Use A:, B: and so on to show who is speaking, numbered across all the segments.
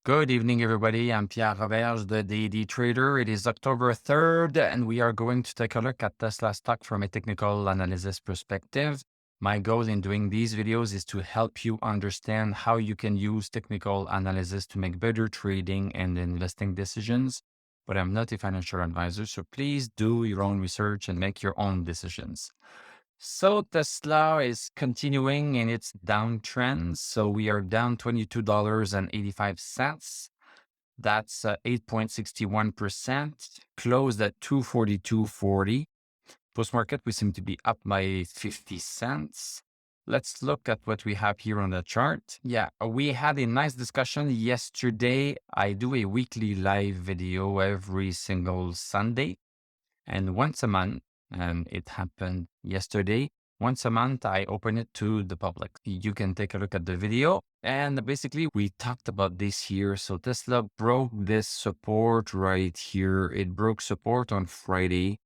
A: Good evening, everybody. I'm Pierre Roberge, the Daily Trader. It is October 3rd, and we are going to take a look at Tesla stock from a technical analysis perspective. My goal in doing these videos is to help you understand how you can use technical analysis to make better trading and investing decisions. But I'm not a financial advisor, so please do your own research and make your own decisions. So Tesla is continuing in its downtrend. So we are down $22.85. That's 8.61%, closed at 242.40. Post-market, we seem to be up by 50 cents. Let's look at what we have here on the chart. Yeah, we had a nice discussion yesterday. I do a weekly live video every single Sunday and once a month, and it happened yesterday. Once a month, I open it to the public. You can take a look at the video. And basically, we talked about this here. So Tesla broke this support right here. It broke support on Friday.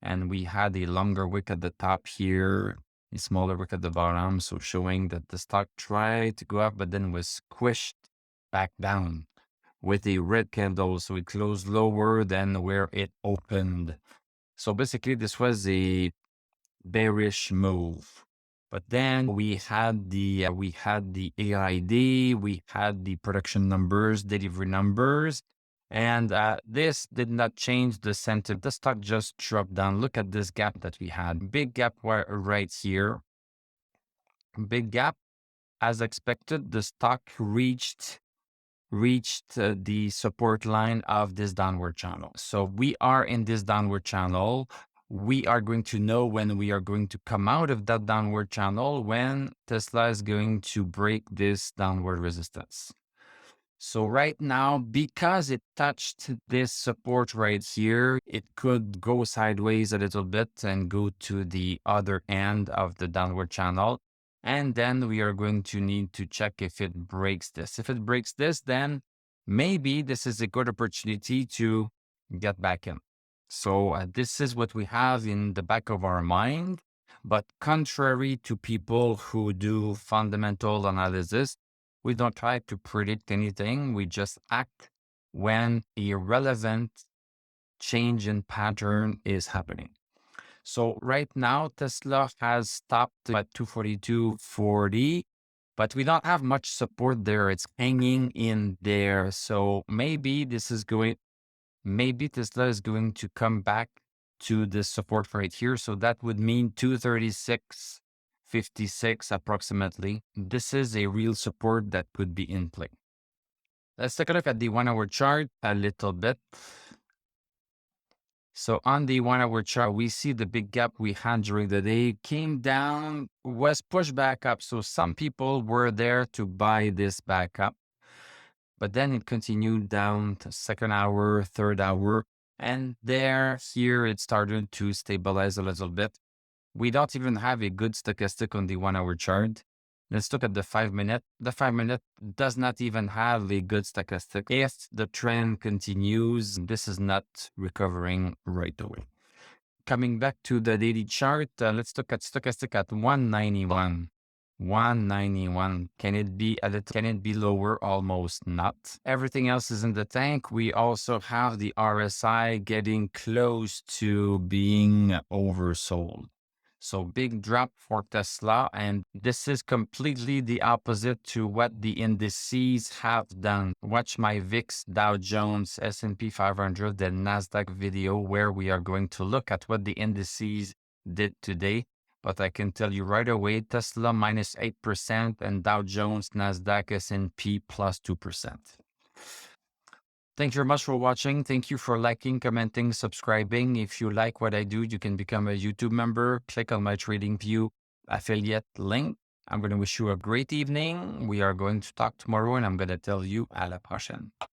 A: And we had a longer wick at the top here, a smaller wick at the bottom. So showing that the stock tried to go up, but then was squished back down with a red candle. So it closed lower than where it opened. So basically, this was a bearish move. But then we had the AID, we had the production numbers, delivery numbers, and this did not change the sentiment. The stock just dropped down. Look at this gap that we had. Big gap right here. Big gap. As expected, the stock reached the support line of this downward channel. So we are in this downward channel. We are going to know when we are going to come out of that downward channel, when Tesla is going to break this downward resistance. So right now, because it touched this support right here, it could go sideways a little bit and go to the other end of the downward channel. And then we are going to need to check if it breaks this. If it breaks this, then maybe this is a good opportunity to get back in. So this is what we have in the back of our mind. But contrary to people who do fundamental analysis, we don't try to predict anything. We just act when a relevant change in pattern is happening. So right now, Tesla has stopped at 242.40, but we don't have much support there. It's hanging in there. So maybe Tesla is going to come back to this support right here. So that would mean 236.56 approximately. This is a real support that could be in play. Let's take a look at the 1 hour chart a little bit. So on the 1 hour chart, we see the big gap we had during the day came down, was pushed back up. So some people were there to buy this back up, but then it continued down to second hour, third hour, and here it started to stabilize a little bit. We don't even have a good stochastic on the 1 hour chart. Let's look at the 5-minute. The 5-minute does not even have a good stochastic. If the trend continues, this is not recovering right away. Coming back to the daily chart, let's look at stochastic at 191. 191. Can it be lower? Almost not. Everything else is in the tank. We also have the RSI getting close to being oversold. So big drop for Tesla, and this is completely the opposite to what the indices have done. Watch my VIX, Dow Jones, S&P 500, the NASDAQ video where we are going to look at what the indices did today. But I can tell you right away, Tesla minus 8% and Dow Jones, NASDAQ, S&P plus 2%. Thank you very much for watching. Thank you for liking, commenting, subscribing. If you like what I do, you can become a YouTube member. Click on my TradingView affiliate link. I'm going to wish you a great evening. We are going to talk tomorrow, and I'm going to tell you à la prochaine.